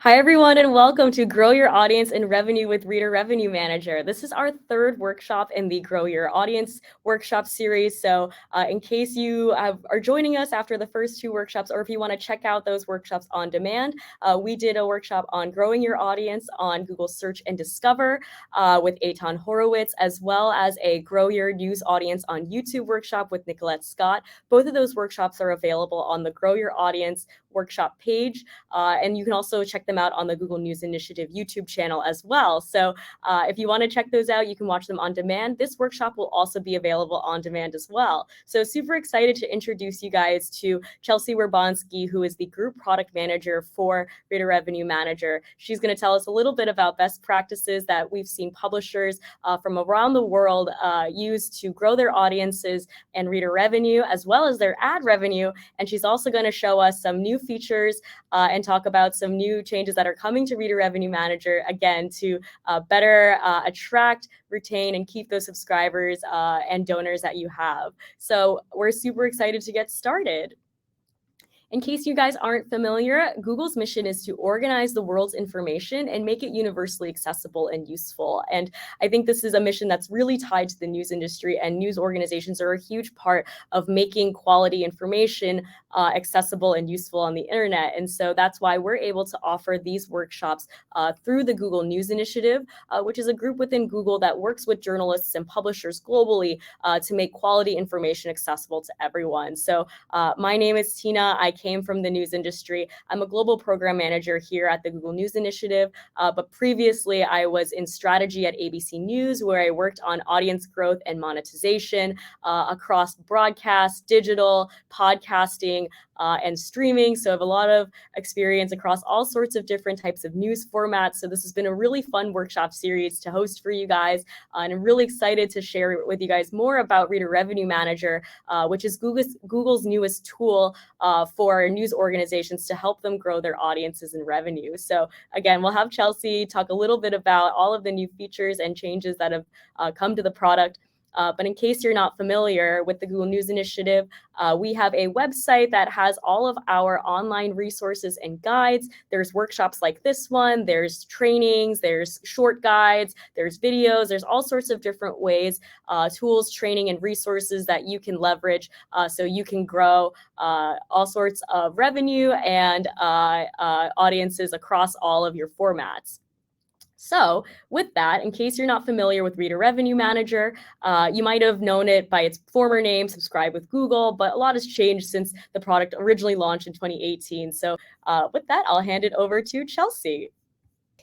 Hi, everyone, and welcome to Grow Your Audience and Revenue with Reader Revenue Manager. This is our third workshop in the Grow Your Audience workshop series. So in case you are joining us after the first two workshops, or if you want to check out those workshops on demand, we did a workshop on growing your audience on Google Search and Discover with Eitan Horowitz, as well as a Grow Your News Audience on YouTube workshop with Nicolette Scott. Both of those workshops are available on the Grow Your Audience workshop page. And you can also check them out on the Google News Initiative YouTube channel as well. So if you want to check those out, you can watch them on demand. This workshop will also be available on demand as well. So super excited to introduce you guys to Chelsea Werbonsky, who is the Group Product Manager for Reader Revenue Manager. She's going to tell us a little bit about best practices that we've seen publishers from around the world use to grow their audiences and reader revenue, as well as their ad revenue. And she's also going to show us some new features and talk about some new changes that are coming to Reader Revenue Manager, again, to better attract, retain, and keep those subscribers and donors that you have. So we're super excited to get started. In case you guys aren't familiar, Google's mission is to organize the world's information and make it universally accessible and useful. And I think this is a mission that's really tied to the news industry, and news organizations are a huge part of making quality information accessible and useful on the internet. And so that's why we're able to offer these workshops through the Google News Initiative, which is a group within Google that works with journalists and publishers globally to make quality information accessible to everyone. So my name is Tina. I came from the news industry. I'm a global program manager here at the Google News Initiative, but previously I was in strategy at ABC News, where I worked on audience growth and monetization across broadcast, digital, podcasting, and streaming. So I have a lot of experience across all sorts of different types of news formats. So this has been a really fun workshop series to host for you guys. And I'm really excited to share with you guys more about Reader Revenue Manager, which is Google's newest tool for news organizations to help them grow their audiences and revenue. So again, we'll have Chelsea talk a little bit about all of the new features and changes that have come to the product. But in case you're not familiar with the Google News Initiative, we have a website that has all of our online resources and guides. There's workshops like this one, there's trainings, there's short guides, there's videos, there's all sorts of different ways, tools, training, and resources that you can leverage so you can grow all sorts of revenue and audiences across all of your formats. So with that, in case you're not familiar with Reader Revenue Manager, you might have known it by its former name, Subscribe with Google, but a lot has changed since the product originally launched in 2018. So with that, I'll hand it over to Chelsea.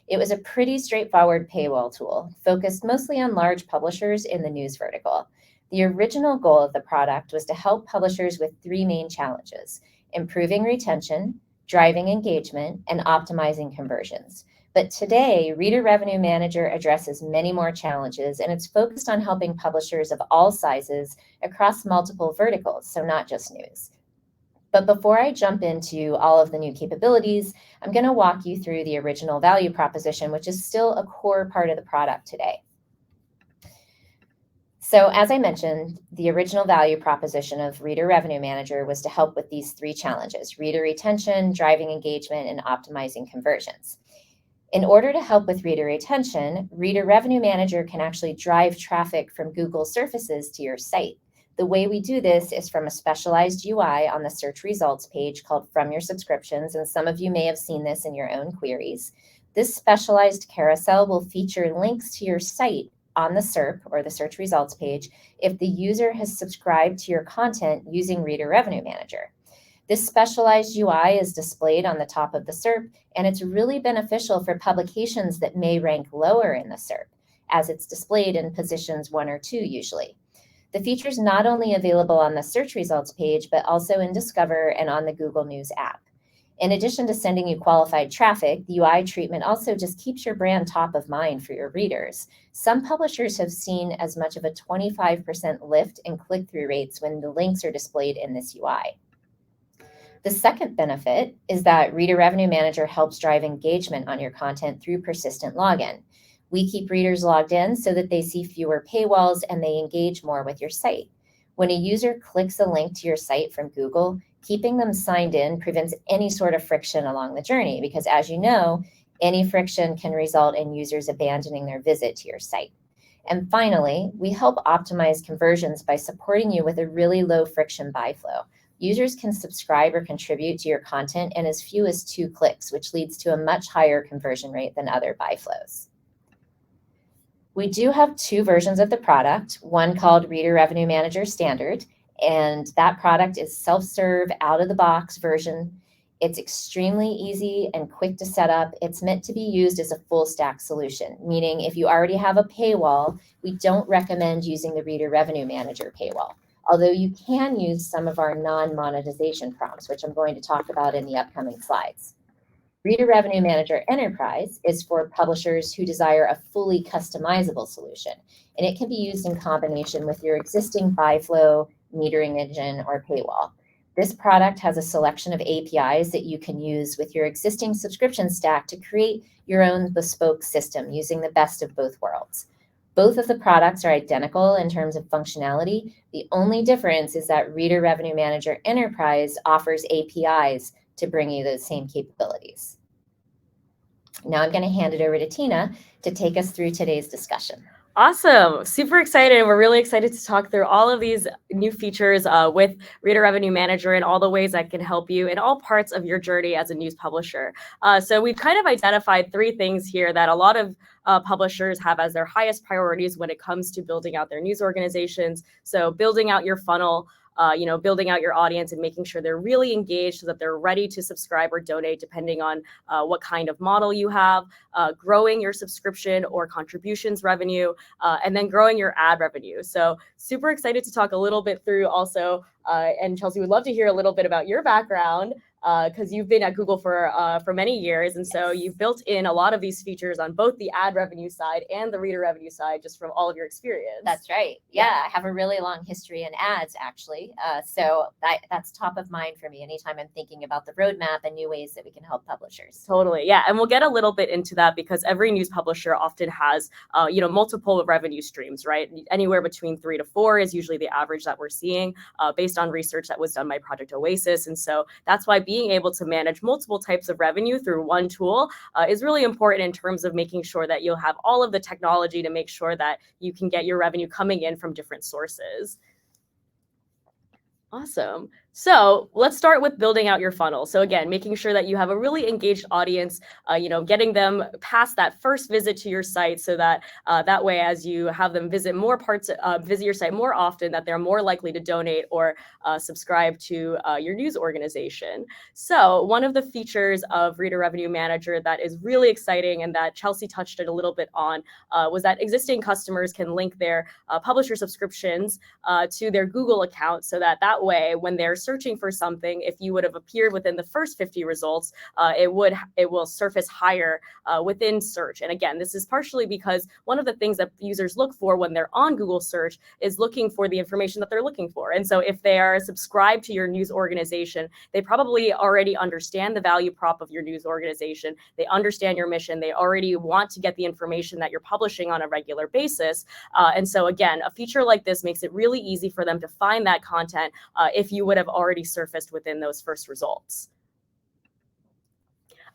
It was a pretty straightforward paywall tool, focused mostly on large publishers in the news vertical. The original goal of the product was to help publishers with three main challenges: improving retention, driving engagement, and optimizing conversions. But today, Reader Revenue Manager addresses many more challenges, and it's focused on helping publishers of all sizes across multiple verticals, so not just news. But before I jump into all of the new capabilities, I'm going to walk you through the original value proposition, which is still a core part of the product today. So as I mentioned, the original value proposition of Reader Revenue Manager was to help with these three challenges: reader retention, driving engagement, and optimizing conversions. In order to help with reader retention, Reader Revenue Manager can actually drive traffic from Google surfaces to your site. The way we do this is from a specialized UI on the search results page called From Your Subscriptions, and some of you may have seen this in your own queries. This specialized carousel will feature links to your site on the SERP, or the search results page, if the user has subscribed to your content using Reader Revenue Manager. This specialized UI is displayed on the top of the SERP, and it's really beneficial for publications that may rank lower in the SERP, as it's displayed in positions 1 or 2 usually. The feature is not only available on the search results page, but also in Discover and on the Google News app. In addition to sending you qualified traffic, the UI treatment also just keeps your brand top of mind for your readers. Some publishers have seen as much of a 25% lift in click-through rates when the links are displayed in this UI. The second benefit is that Reader Revenue Manager helps drive engagement on your content through persistent login. We keep readers logged in so that they see fewer paywalls and they engage more with your site. When a user clicks a link to your site from Google, keeping them signed in prevents any sort of friction along the journey because, as you know, any friction can result in users abandoning their visit to your site. And finally, we help optimize conversions by supporting you with a really low friction buy flow. Users can subscribe or contribute to your content in as few as 2 clicks, which leads to a much higher conversion rate than other buy flows. We do have 2 versions of the product, one called Reader Revenue Manager Standard, and that product is self-serve, out-of-the-box version. It's extremely easy and quick to set up. It's meant to be used as a full stack solution, meaning if you already have a paywall, we don't recommend using the Reader Revenue Manager paywall, although you can use some of our non-monetization prompts, which I'm going to talk about in the upcoming slides. Reader Revenue Manager Enterprise is for publishers who desire a fully customizable solution, and it can be used in combination with your existing buy flow, metering engine, or paywall. This product has a selection of APIs that you can use with your existing subscription stack to create your own bespoke system using the best of both worlds. Both of the products are identical in terms of functionality. The only difference is that Reader Revenue Manager Enterprise offers APIs to bring you those same capabilities. Now I'm going to hand it over to Tina to take us through today's discussion. Awesome. Super excited. We're really excited to talk through all of these new features with Reader Revenue Manager and all the ways that can help you in all parts of your journey as a news publisher. So we've kind of identified 3 things here that a lot of publishers have as their highest priorities when it comes to building out their news organizations. So building out your funnel, building out your audience and making sure they're really engaged so that they're ready to subscribe or donate depending on what kind of model you have, growing your subscription or contributions revenue, and then growing your ad revenue. So super excited to talk a little bit through also, and Chelsea would love to hear a little bit about your background because you've been at Google for many years. And so you've built in a lot of these features on both the ad revenue side and the reader revenue side, just from all of your experience. That's right. Yeah, I have a really long history in ads, actually. So that's top of mind for me anytime I'm thinking about the roadmap and new ways that we can help publishers. Totally. Yeah. And we'll get a little bit into that because every news publisher often has, multiple revenue streams, right? Anywhere between 3 to 4 is usually the average that we're seeing based on research that was done by Project Oasis. And so that's why being able to manage multiple types of revenue through one tool is really important in terms of making sure that you'll have all of the technology to make sure that you can get your revenue coming in from different sources. Awesome. So let's start with building out your funnel. So again, making sure that you have a really engaged audience, getting them past that first visit to your site so that that way, as you have them visit visit your site more often, that they're more likely to donate or subscribe to your news organization. So one of the features of Reader Revenue Manager that is really exciting and that Chelsea touched it a little bit on was that existing customers can link their publisher subscriptions to their Google account so that way, when they're searching for something, if you would have appeared within the first 50 results, it will surface higher within search. And again, this is partially because one of the things that users look for when they're on Google search is looking for the information that they're looking for. And so if they are subscribed to your news organization, they probably already understand the value prop of your news organization. They understand your mission. They already want to get the information that you're publishing on a regular basis. And so again, a feature like this makes it really easy for them to find that content if you would have already surfaced within those first results.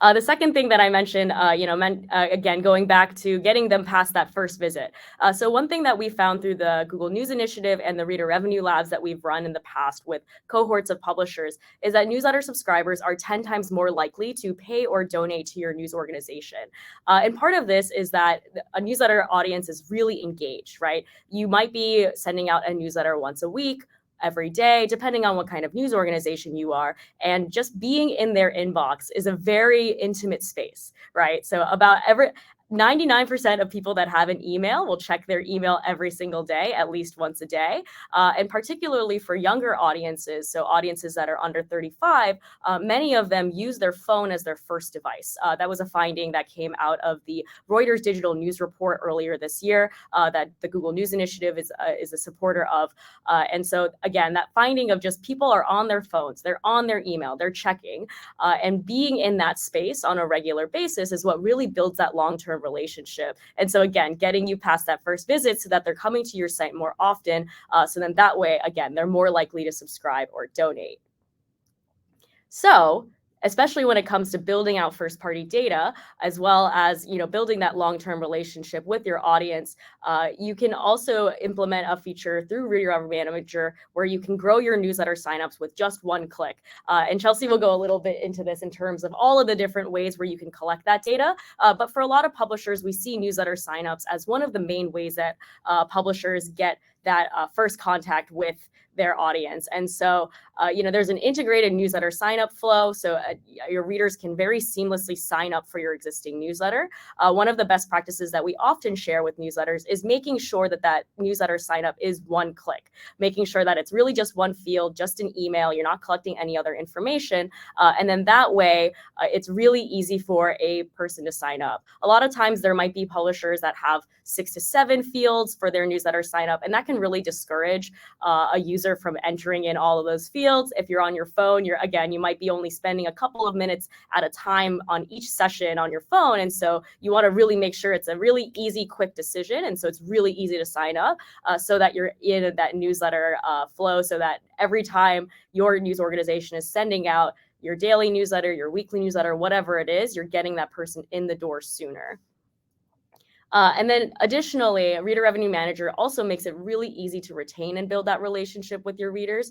The second thing that I mentioned, again, going back to getting them past that first visit. So one thing that we found through the Google News Initiative and the Reader Revenue Labs that we've run in the past with cohorts of publishers is that newsletter subscribers are 10 times more likely to pay or donate to your news organization. And part of this is that a newsletter audience is really engaged, right? You might be sending out a newsletter once a week, every day, depending on what kind of news organization you are. And just being in their inbox is a very intimate space, right? So about 99% of people that have an email will check their email every single day, at least once a day. And particularly for younger audiences, so audiences that are under 35, many of them use their phone as their first device. That was a finding that came out of the Reuters Digital News Report earlier this year that the Google News Initiative is a supporter of. And so again, that finding of just people are on their phones, they're on their email, they're checking, and being in that space on a regular basis is what really builds that long-term long-term relationship. And so again, getting you past that first visit so that they're coming to your site more often. So then that way, again, they're more likely to subscribe or donate. So especially when it comes to building out first-party data, as well as building that long-term relationship with your audience, you can also implement a feature through Reader Revenue Manager where you can grow your newsletter signups with just one click. And Chelsea will go a little bit into this in terms of all of the different ways where you can collect that data. But for a lot of publishers, we see newsletter signups as one of the main ways that publishers get that first contact with their audience. And so, there's an integrated newsletter sign up flow. So your readers can very seamlessly sign up for your existing newsletter. One of the best practices that we often share with newsletters is making sure that that newsletter sign up is one click, making sure that it's really just one field, just an email. You're not collecting any other information. And then that way, it's really easy for a person to sign up. A lot of times there might be publishers that have 6 to 7 fields for their newsletter sign up, and that can really discourage a user from entering in all of those fields. If you're on your phone, you might be only spending a couple of minutes at a time on each session on your phone. And so you want to really make sure it's a really easy, quick decision. And so it's really easy to sign up so that you're in that newsletter flow, so that every time your news organization is sending out your daily newsletter, your weekly newsletter, whatever it is, you're getting that person in the door sooner. And then additionally, Reader Revenue Manager also makes it really easy to retain and build that relationship with your readers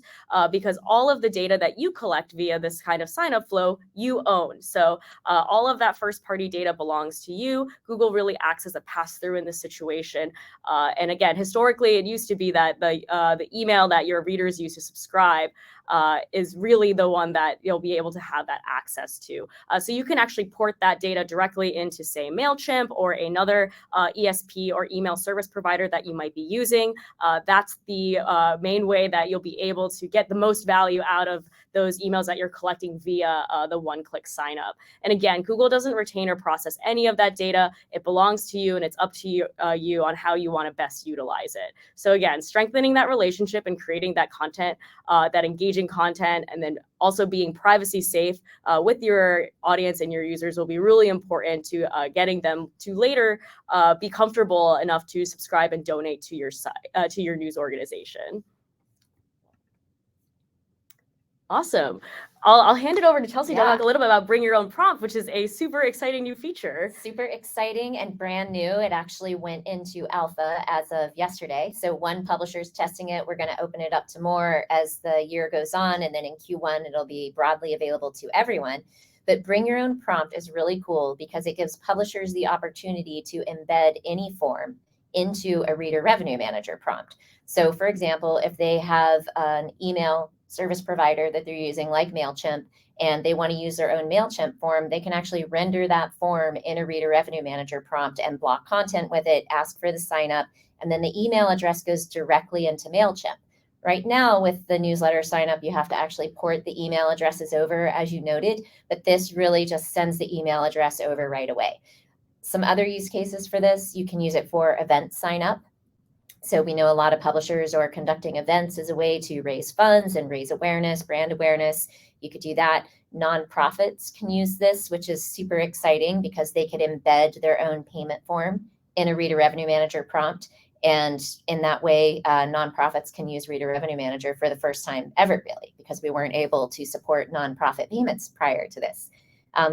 because all of the data that you collect via this kind of sign-up flow, you own. So all of that first-party data belongs to you. Google really acts as a pass-through in this situation. And again, historically, it used to be that the email that your readers use to subscribe is really the one that you'll be able to have that access to. So you can actually port that data directly into, say, MailChimp or another ESP or email service provider that you might be using. That's the main way that you'll be able to get the most value out of those emails that you're collecting via the one-click sign up. And again, Google doesn't retain or process any of that data. It belongs to you, and it's up to you, on how you want to best utilize it. So again, strengthening that relationship and creating that content, that engaging content, and then also being privacy safe with your audience and your users will be really important to getting them to later be comfortable enough to subscribe and donate to your site, to your news organization. Awesome. I'll hand it over to Chelsea to talk a little bit about Bring Your Own Prompt, which is a super exciting new feature. Super exciting and brand new. It actually went into alpha as of yesterday. So one publisher's testing it. We're going to open it up to more as the year goes on. And then in Q1, it'll be broadly available to everyone. But Bring Your Own Prompt is really cool because it gives publishers the opportunity to embed any form into a Reader Revenue Manager prompt. So for example, if they have an email service provider that they're using like MailChimp and they want to use their own MailChimp form, they can actually render that form in a Reader Revenue Manager prompt and block content with it, ask for the sign up, and then the email address goes directly into MailChimp. Right now with the newsletter sign up, you have to actually port the email addresses over as you noted, but this really just sends the email address over right away. Some other use cases for this, you can use it for event sign up. So we know a lot of publishers are conducting events as a way to raise funds and raise awareness, brand awareness. You could do that. Nonprofits can use this, which is super exciting because they could embed their own payment form in a Reader Revenue Manager prompt. And in that way, nonprofits can use Reader Revenue Manager for the first time ever, really, because we weren't able to support nonprofit payments prior to this.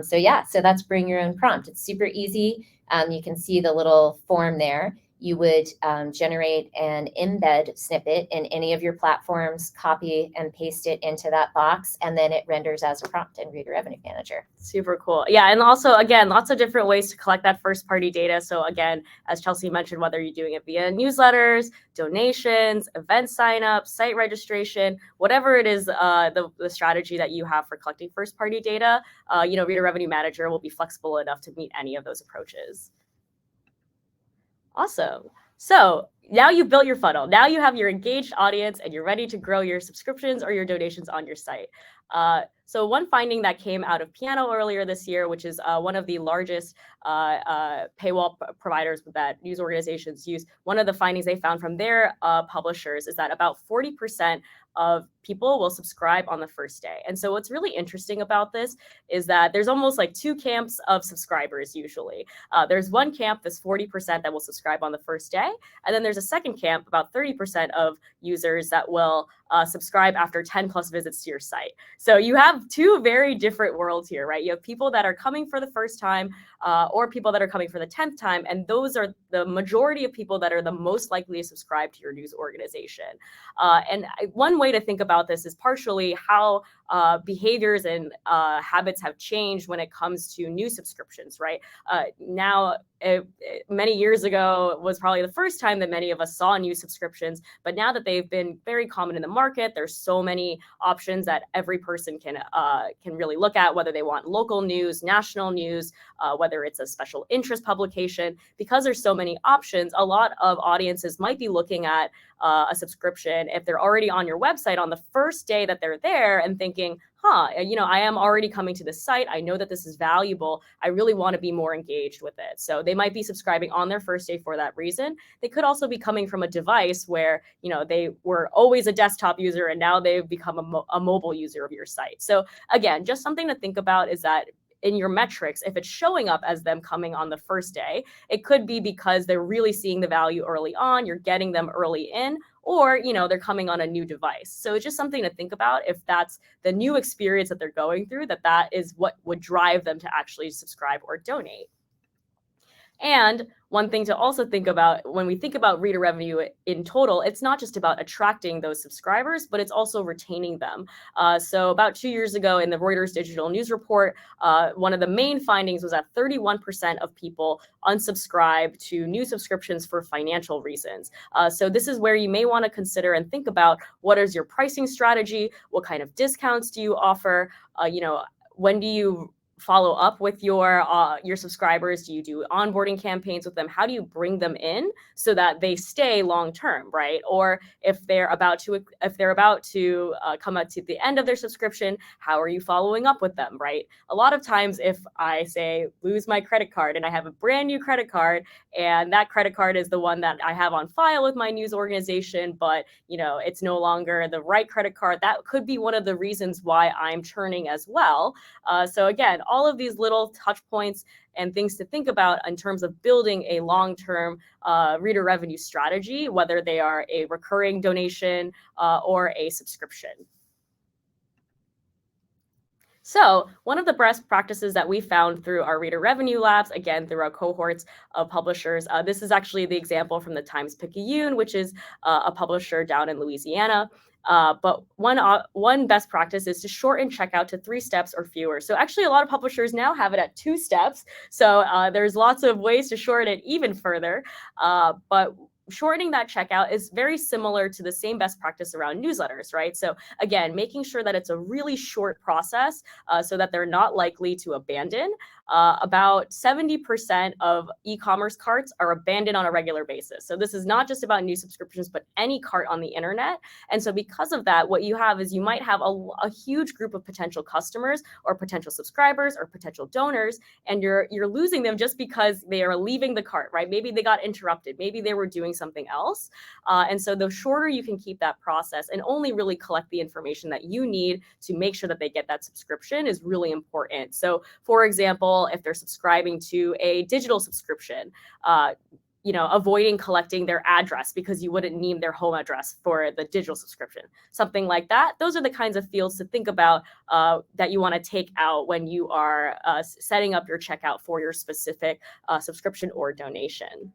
So that's Bring Your Own Prompt. It's super easy. You can see the little form there. You would generate an embed snippet in any of your platforms, copy and paste it into that box, and then it renders as a prompt in Reader Revenue Manager. Super cool. Yeah, and also, again, lots of different ways to collect that first-party data. So again, as Chelsea mentioned, whether you're doing it via newsletters, donations, event signups, site registration, whatever it is, the strategy that you have for collecting first-party data, Reader Revenue Manager will be flexible enough to meet any of those approaches. Awesome. So now you've built your funnel. Now you have your engaged audience and you're ready to grow your subscriptions or your donations on your site. So one finding that came out of Piano earlier this year, which is one of the largest paywall providers that news organizations use, one of the findings they found from their publishers is that about 40% of people will subscribe on the first day. And so what's really interesting about this is that there's almost like two camps of subscribers usually. There's one camp that's 40% that will subscribe on the first day. And then there's a second camp, about 30% of users that will subscribe after 10 plus visits to your site. So you have two very different worlds here, right? You have people that are coming for the first time or people that are coming for the 10th time. And those are the majority of people that are the most likely to subscribe to your news organization. And one way to think about this is partially how behaviors and habits have changed when it comes to new subscriptions, right? Now, many years ago was probably the first time that many of us saw new subscriptions, but now that they've been very common in the market, there's so many options that every person can really look at, whether they want local news, national news, whether it's a special interest publication. Because there's so many options, a lot of audiences might be looking at a subscription if they're already on your website on the first day that they're there and thinking, I am already coming to this site. I know that this is valuable. I really want to be more engaged with it. So they might be subscribing on their first day for that reason. They could also be coming from a device where, they were always a desktop user and now they've become a mobile user of your site. So again, just something to think about is that in your metrics, if it's showing up as them coming on the first day, it could be because they're really seeing the value early on, you're getting them early in, or they're coming on a new device. So it's just something to think about if that's the new experience that they're going through, that is what would drive them to actually subscribe or donate. And one thing to also think about when we think about reader revenue in total, it's not just about attracting those subscribers, but it's also retaining them. So about 2 years ago in the Reuters Digital News Report, one of the main findings was that 31% of people unsubscribe to new subscriptions for financial reasons. So this is where you may want to consider and think about what is your pricing strategy, what kind of discounts do you offer, when do you follow up with your subscribers? Do you do onboarding campaigns with them? How do you bring them in so that they stay long term, right? Or if they're about to come up to the end of their subscription, how are you following up with them, right? A lot of times, if I say lose my credit card and I have a brand new credit card, and that credit card is the one that I have on file with my news organization, but it's no longer the right credit card, that could be one of the reasons why I'm churning as well. So again, all of these little touch points and things to think about in terms of building a long-term reader revenue strategy, whether they are a recurring donation or a subscription. So one of the best practices that we found through our reader revenue labs, again, through our cohorts of publishers, this is actually the example from the Times-Picayune, which is a publisher down in Louisiana. But one best practice is to shorten checkout to 3 steps or fewer. So actually, a lot of publishers now have it at 2 steps. So there's lots of ways to shorten it even further. But shortening that checkout is very similar to the same best practice around newsletters, right? So again, making sure that it's a really short process so that they're not likely to abandon. About 70% of e-commerce carts are abandoned on a regular basis. So this is not just about new subscriptions, but any cart on the internet. And so because of that, what you have is you might have a huge group of potential customers or potential subscribers or potential donors, and you're losing them just because they are leaving the cart, right? Maybe they got interrupted. Maybe they were doing something else. And so the shorter you can keep that process and only really collect the information that you need to make sure that they get that subscription is really important. So for example, if they're subscribing to a digital subscription, avoiding collecting their address because you wouldn't need their home address for the digital subscription, something like that. Those are the kinds of fields to think about that you want to take out when you are setting up your checkout for your specific subscription or donation.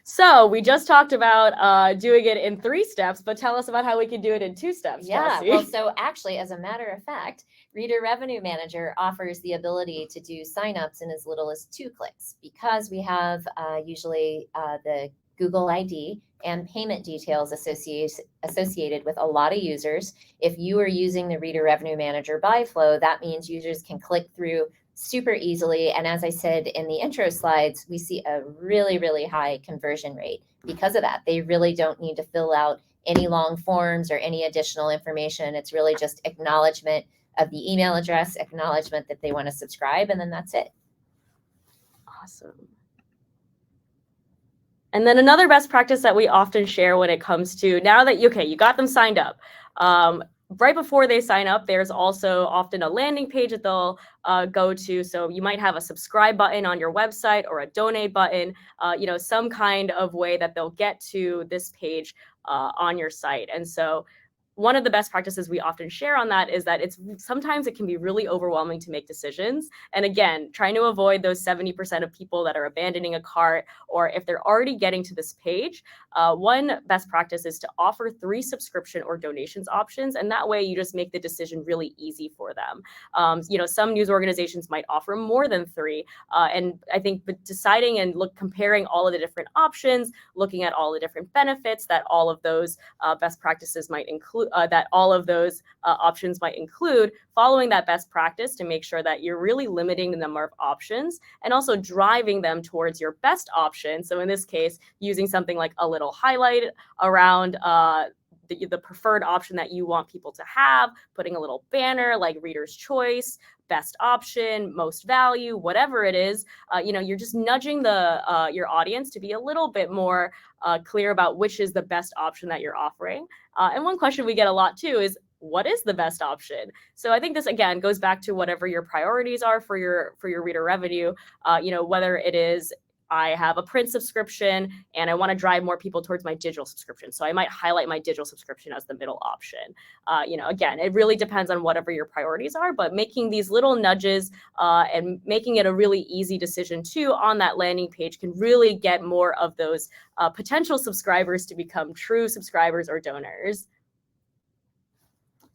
So we just talked about doing it in 3 steps, but tell us about how we can do it in 2 steps, Chelsea. Well, so actually, as a matter of fact, Reader Revenue Manager offers the ability to do signups in as little as 2 clicks because we have usually the Google ID and payment details associated with a lot of users. If you are using the Reader Revenue Manager buy flow, that means users can click through super easily. And as I said in the intro slides, we see a really, really high conversion rate because of that. They really don't need to fill out any long forms or any additional information. It's really just acknowledgement of the email address, acknowledgement that they want to subscribe, and then that's it. Awesome. And then another best practice that we often share when it comes to, now that you got them signed up, right before they sign up, there's also often a landing page that they'll go to. So you might have a subscribe button on your website or a donate button, some kind of way that they'll get to this page on your site. And so one of the best practices we often share on that is that sometimes it can be really overwhelming to make decisions. And again, trying to avoid those 70% of people that are abandoning a cart, or if they're already getting to this page, one best practice is to offer 3 subscription or donations options. And that way you just make the decision really easy for them. Some news organizations might offer more than 3. And I think deciding and comparing all of the different options, looking at all the different benefits that all of those best practices might include, that all of those options might include, following that best practice to make sure that you're really limiting the number of options and also driving them towards your best option. So in this case, using something like a little highlight around the preferred option that you want people to have, putting a little banner like reader's choice, best option, most value, whatever it is, you're just nudging your audience to be a little bit more clear about which is the best option that you're offering. And one question we get a lot too is, what is the best option? So I think this again goes back to whatever your priorities are for your reader revenue. Whether it is, I have a print subscription and I want to drive more people towards my digital subscription, so I might highlight my digital subscription as the middle option. Again, it really depends on whatever your priorities are, but making these little nudges and making it a really easy decision too on that landing page can really get more of those potential subscribers to become true subscribers or donors.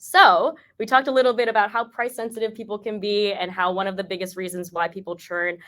So we talked a little bit about how price sensitive people can be and how one of the biggest reasons why people churn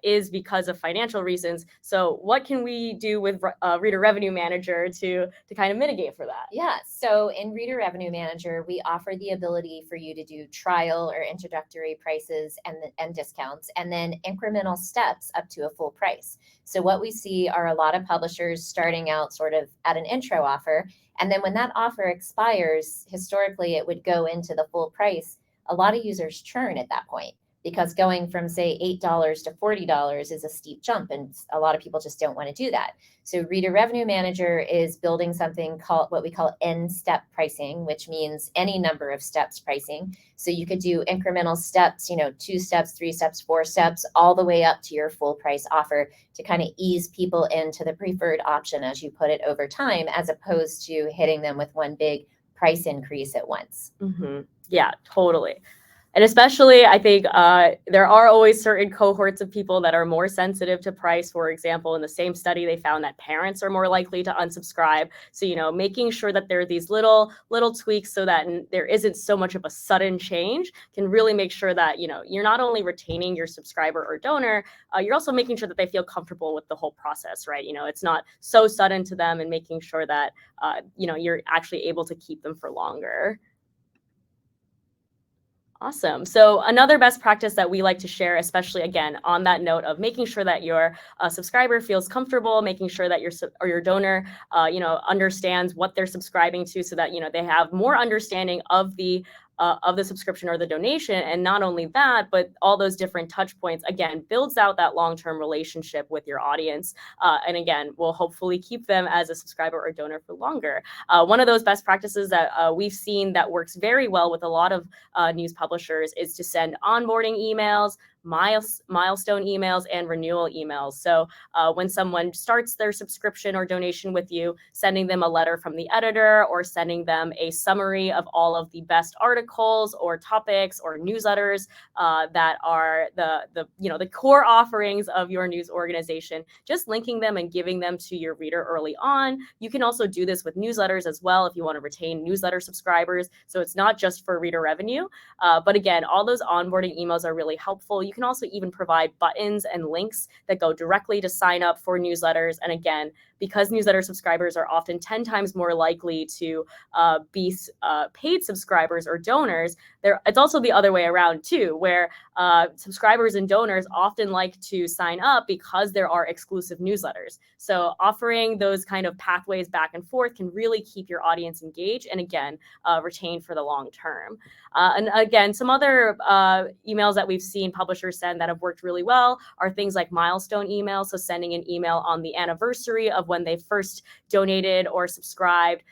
is because of financial reasons. So what can we do with Reader Revenue Manager to kind of mitigate for that? Yeah, so in Reader Revenue Manager, we offer the ability for you to do trial or introductory prices and discounts, and then incremental steps up to a full price. So what we see are a lot of publishers starting out sort of at an intro offer. And then when that offer expires, historically, it would go into the full price. A lot of users churn at that point because going from, say, $8 to $40 is a steep jump, and a lot of people just don't want to do that. So Reader Revenue Manager is building something called what we call N-step pricing, which means any number of steps pricing. So you could do incremental steps, 2 steps, 3 steps, 4 steps, all the way up to your full price offer to kind of ease people into the preferred option as you put it over time, as opposed to hitting them with one big price increase at once. Mm-hmm. Yeah, totally. And especially, I think there are always certain cohorts of people that are more sensitive to price. For example, in the same study, they found that parents are more likely to unsubscribe. So, making sure that there are these little tweaks so that there isn't so much of a sudden change can really make sure that, you're not only retaining your subscriber or donor, you're also making sure that they feel comfortable with the whole process, right? It's not so sudden to them, and making sure that, you're actually able to keep them for longer. Awesome. So another best practice that we like to share, especially again on that note of making sure that your subscriber feels comfortable, making sure that your donor, understands what they're subscribing to, so that they have more understanding of the subscription or the donation. And not only that, but all those different touch points, again, builds out that long-term relationship with your audience. And again, will hopefully keep them as a subscriber or donor for longer. One of those best practices that we've seen that works very well with a lot of news publishers is to send onboarding emails, milestone emails, and renewal emails. So when someone starts their subscription or donation with you, sending them a letter from the editor or sending them a summary of all of the best articles or topics or newsletters that are the core offerings of your news organization, just linking them and giving them to your reader early on. You can also do this with newsletters as well if you want to retain newsletter subscribers. So it's not just for reader revenue, but again, all those onboarding emails are really helpful. You can also even provide buttons and links that go directly to sign up for newsletters. And again, because newsletter subscribers are often 10 times more likely to be paid subscribers or donors, it's also the other way around too, where subscribers and donors often like to sign up because there are exclusive newsletters. So offering those kind of pathways back and forth can really keep your audience engaged and again, retained for the long term. And again, some other emails that we've seen publishers send that have worked really well are things like milestone emails. So sending an email on the anniversary of when they first donated or subscribed.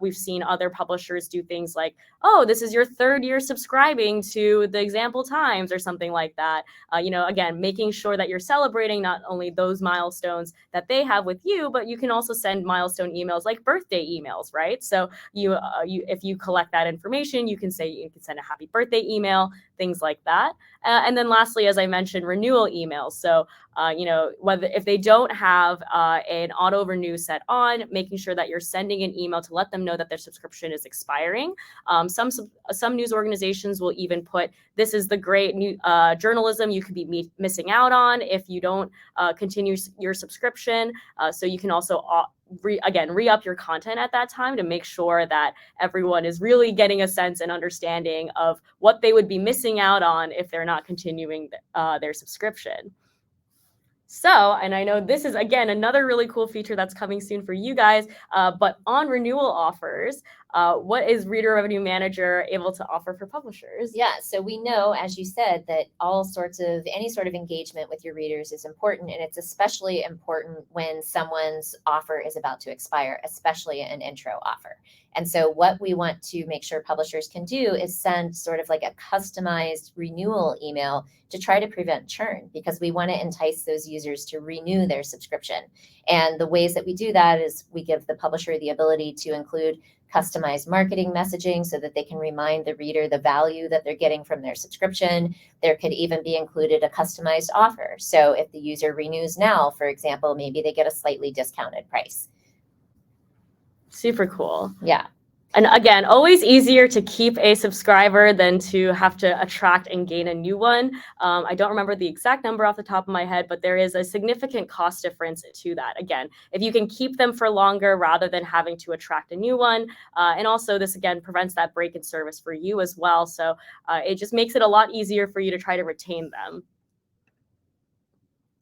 We've seen other publishers do things like, oh, this is your 3rd year subscribing to the Example Times or something like that. Again, making sure that you're celebrating not only those milestones that they have with you, but you can also send milestone emails like birthday emails, right? So if you collect that information, you can send a happy birthday email, things like that. And then lastly, as I mentioned, renewal emails. So if they don't have an auto renew set on, making sure that you're sending an email to let them know that their subscription is expiring. Some news organizations will even put, this is the great new journalism you could be missing out on if you don't continue your subscription. So you can also re-up your content at that time to make sure that everyone is really getting a sense and understanding of what they would be missing out on if they're not continuing their subscription. So, and I know this is, again, another really cool feature that's coming soon for you guys, but on renewal offers, what is Reader Revenue Manager able to offer for publishers? Yeah, so we know, as you said, that any sort of engagement with your readers is important, and it's especially important when someone's offer is about to expire, especially an intro offer. And so what we want to make sure publishers can do is send sort of like a customized renewal email to try to prevent churn, because we want to entice those users to renew their subscription. And the ways that we do that is we give the publisher the ability to include customized marketing messaging so that they can remind the reader the value that they're getting from their subscription. There could even be included a customized offer. So if the user renews now, for example, maybe they get a slightly discounted price. Super cool. Yeah. And again, always easier to keep a subscriber than to have to attract and gain a new one. I don't remember the exact number off the top of my head, but there is a significant cost difference to that. Again, if you can keep them for longer rather than having to attract a new one. And also this, again, prevents that break in service for you as well. So it just makes it a lot easier for you to try to retain them.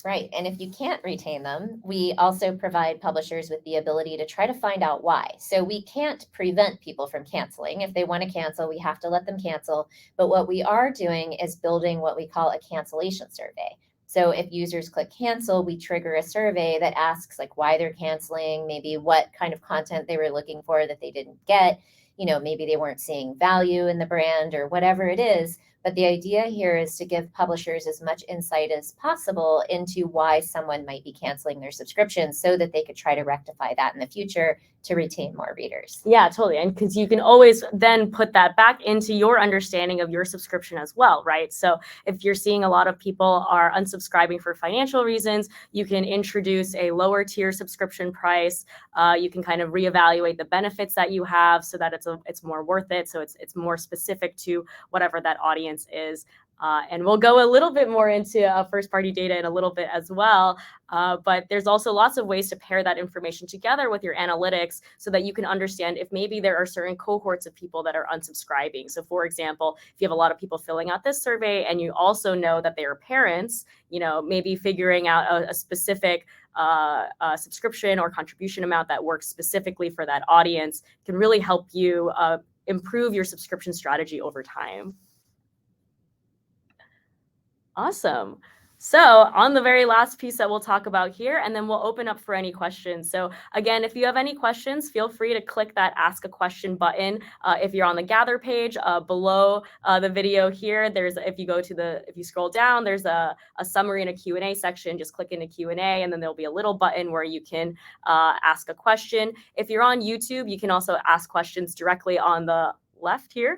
Right. And if you can't retain them, we also provide publishers with the ability to try to find out why. So we can't prevent people from canceling. If they want to cancel, we have to let them cancel. But what we are doing is building what we call a cancellation survey. So if users click cancel, we trigger a survey that asks like why they're canceling, maybe what kind of content they were looking for that they didn't get. Maybe they weren't seeing value in the brand or whatever it is. But the idea here is to give publishers as much insight as possible into why someone might be canceling their subscription so that they could try to rectify that in the future to retain more readers. Yeah, totally. And because you can always then put that back into your understanding of your subscription as well, right? So if you're seeing a lot of people are unsubscribing for financial reasons, you can introduce a lower tier subscription price. You can kind of reevaluate the benefits that you have so that it's more worth it. So it's more specific to whatever that audience is. And we'll go a little bit more into first-party data in a little bit as well. But there's also lots of ways to pair that information together with your analytics so that you can understand if maybe there are certain cohorts of people that are unsubscribing. So for example, if you have a lot of people filling out this survey and you also know that they are parents, maybe figuring out a specific subscription or contribution amount that works specifically for that audience can really help you improve your subscription strategy over time. Awesome. So on the very last piece that we'll talk about here, and then we'll open up for any questions. So again, if you have any questions, feel free to click that Ask a Question button. If you're on the Gather page below the video here, if you scroll down, there's a summary and a Q&A section. Just click into Q&A, and then there'll be a little button where you can ask a question. If you're on YouTube, you can also ask questions directly on the left here,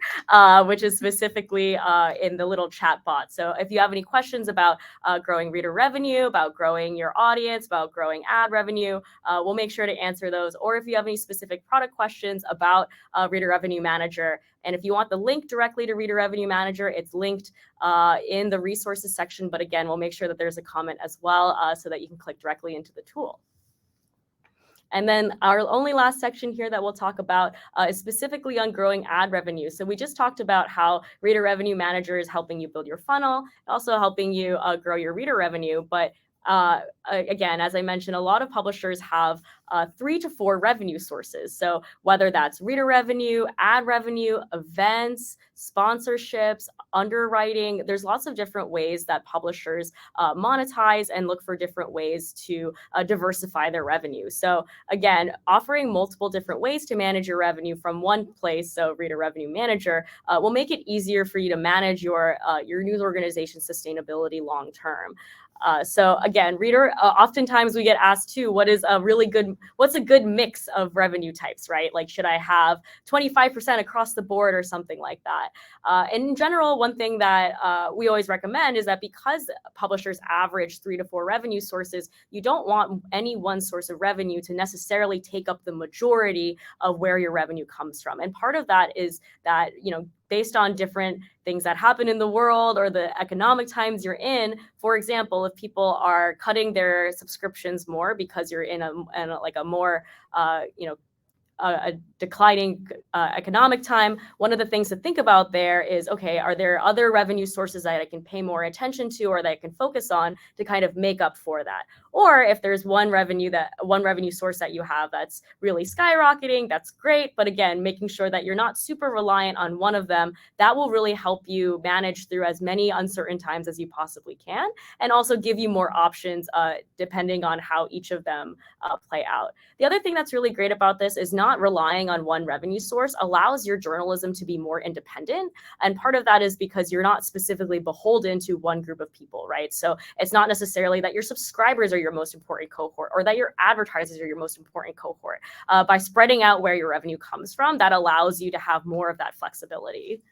which is specifically in the little chat bot. So if you have any questions about growing reader revenue, about growing your audience, about growing ad revenue, we'll make sure to answer those. Or if you have any specific product questions about Reader Revenue Manager, and if you want the link directly to Reader Revenue Manager, it's linked in the resources section. But again, we'll make sure that there's a comment as well so that you can click directly into the tool. And then our only last section here that we'll talk about is specifically on growing ad revenue. So we just talked about how Reader Revenue Manager is helping you build your funnel, also helping you grow your reader revenue. But again, as I mentioned, a lot of publishers have 3 to 4 revenue sources. So whether that's reader revenue, ad revenue, events, sponsorships, underwriting, there's lots of different ways that publishers monetize and look for different ways to diversify their revenue. So again, offering multiple different ways to manage your revenue from one place, so Reader Revenue Manager, will make it easier for you to manage your news organization sustainability long term. So again, oftentimes we get asked too, what's a good mix of revenue types, right? Like, should I have 25% across the board or something like that? And in general, one thing that we always recommend is that because publishers average 3 to 4 revenue sources, you don't want any one source of revenue to necessarily take up the majority of where your revenue comes from. And part of that is that, based on different things that happen in the world or the economic times you're in. For example, if people are cutting their subscriptions more because you're in a more a declining economic time, one of the things to think about there is, okay, are there other revenue sources that I can pay more attention to or that I can focus on to kind of make up for that? Or if there's one revenue source that you have that's really skyrocketing, that's great. But again, making sure that you're not super reliant on one of them, that will really help you manage through as many uncertain times as you possibly can, and also give you more options depending on how each of them play out. The other thing that's really great about this is not relying on one revenue source allows your journalism to be more independent. And part of that is because you're not specifically beholden to one group of people, right? So it's not necessarily that your subscribers are your most important cohort or that your advertisers are your most important cohort. By spreading out where your revenue comes from, that allows you to have more of that flexibility.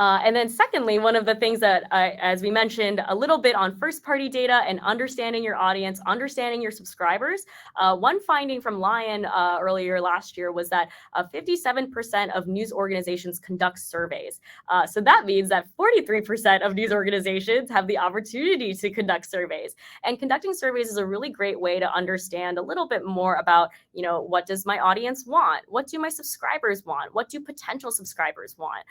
And then secondly, one of the things that, as we mentioned, a little bit on first-party data and understanding your audience, understanding your subscribers. One finding from Lion earlier last year was that 57% of news organizations conduct surveys. So that means that 43% of news organizations have the opportunity to conduct surveys. And conducting surveys is a really great way to understand a little bit more about, what does my audience want? What do my subscribers want? What do potential subscribers want?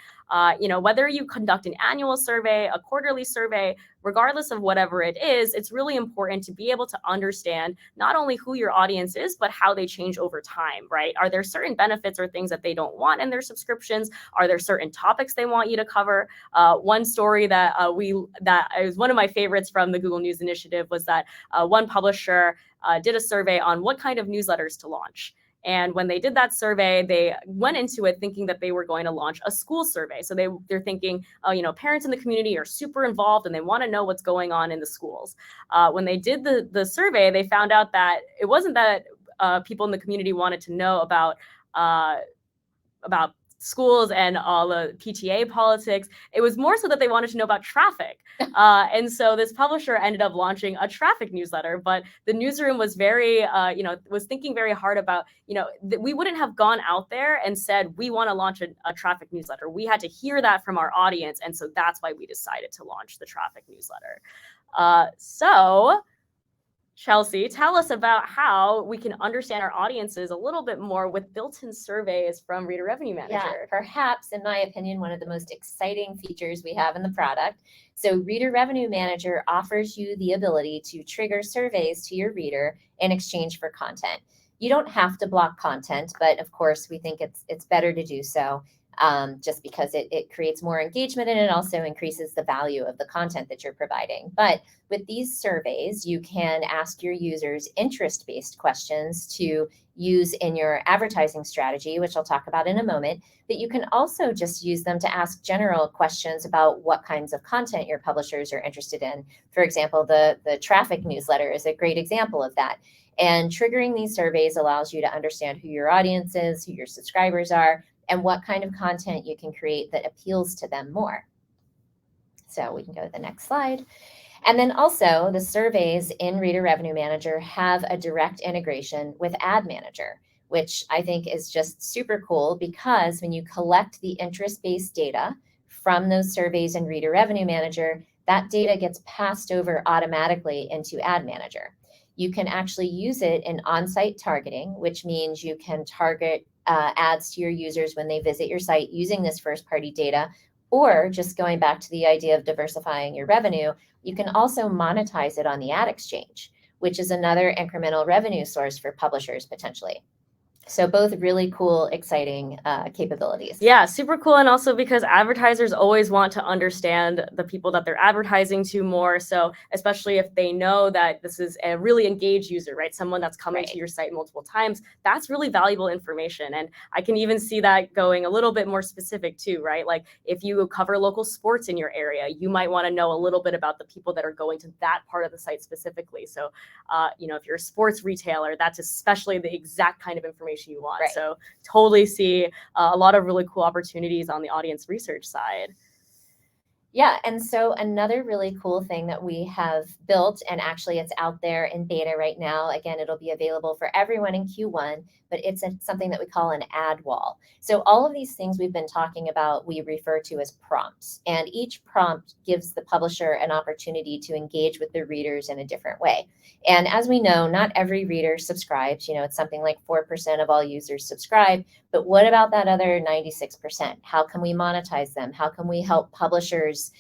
Whether you conduct an annual survey, a quarterly survey, regardless of whatever it is, it's really important to be able to understand not only who your audience is, but how they change over time, right? Are there certain benefits or things that they don't want in their subscriptions? Are there certain topics they want you to cover? One story that is one of my favorites from the Google News Initiative was that one publisher did a survey on what kind of newsletters to launch. And when they did that survey, they went into it thinking that they were going to launch a school survey. So they're thinking, parents in the community are super involved and they want to know what's going on in the schools. When they did the survey, they found out that it wasn't that people in the community wanted to know about schools and all the PTA politics. It was more so that they wanted to know about traffic. And so this publisher ended up launching a traffic newsletter, but the newsroom was was thinking very hard about, we wouldn't have gone out there and said, we want to launch a traffic newsletter. We had to hear that from our audience. And so that's why we decided to launch the traffic newsletter. So Chelsea, tell us about how we can understand our audiences a little bit more with built-in surveys from Reader Revenue Manager. Yeah, perhaps, in my opinion, one of the most exciting features we have in the product. So Reader Revenue Manager offers you the ability to trigger surveys to your reader in exchange for content. You don't have to block content, but of course, we think it's better to do so. just because it creates more engagement and it also increases the value of the content that you're providing. But with these surveys, you can ask your users interest-based questions to use in your advertising strategy, which I'll talk about in a moment. But you can also just use them to ask general questions about what kinds of content your publishers are interested in. For example, the traffic newsletter is a great example of that. And triggering these surveys allows you to understand who your audience is, who your subscribers are, and what kind of content you can create that appeals to them more. So we can go to the next slide. And then also the surveys in Reader Revenue Manager have a direct integration with Ad Manager, which I think is just super cool because when you collect the interest-based data from those surveys in Reader Revenue Manager, that data gets passed over automatically into Ad Manager. You can actually use it in on-site targeting, which means you can target ads to your users when they visit your site using this first-party data, or just going back to the idea of diversifying your revenue, you can also monetize it on the ad exchange, which is another incremental revenue source for publishers potentially. So both really cool, exciting capabilities. Yeah, super cool. And also because advertisers always want to understand the people that they're advertising to more. So especially if they know that this is a really engaged user, right? Someone that's coming to your site multiple times, that's really valuable information. And I can even see that going a little bit more specific too, right? Like if you cover local sports in your area, you might want to know a little bit about the people that are going to that part of the site specifically. So, if you're a sports retailer, that's especially the exact kind of information you want. Right. So totally see a lot of really cool opportunities on the audience research side. Yeah, and so another really cool thing that we have built, and actually it's out there in beta right now. Again, it'll be available for everyone in Q1, but it's something that we call an ad wall. So all of these things we've been talking about, we refer to as prompts. And each prompt gives the publisher an opportunity to engage with their readers in a different way. And as we know, not every reader subscribes. It's something like 4% of all users subscribe. But what about that other 96%? How can we monetize them? How can we help publishers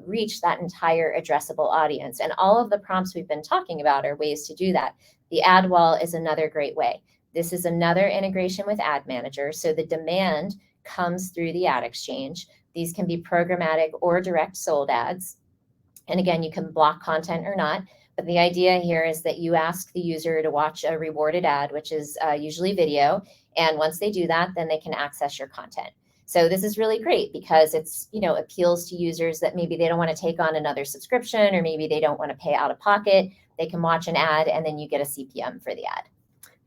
reach that entire addressable audience? And all of the prompts we've been talking about are ways to do that. The ad wall is another great way. This is another integration with Ad Manager. So the demand comes through the ad exchange. These can be programmatic or direct sold ads. And again, you can block content or not. But the idea here is that you ask the user to watch a rewarded ad, which is usually video. And once they do that, then they can access your content. So this is really great because it's, appeals to users that maybe they don't want to take on another subscription, or maybe they don't want to pay out of pocket. They can watch an ad and then you get a CPM for the ad.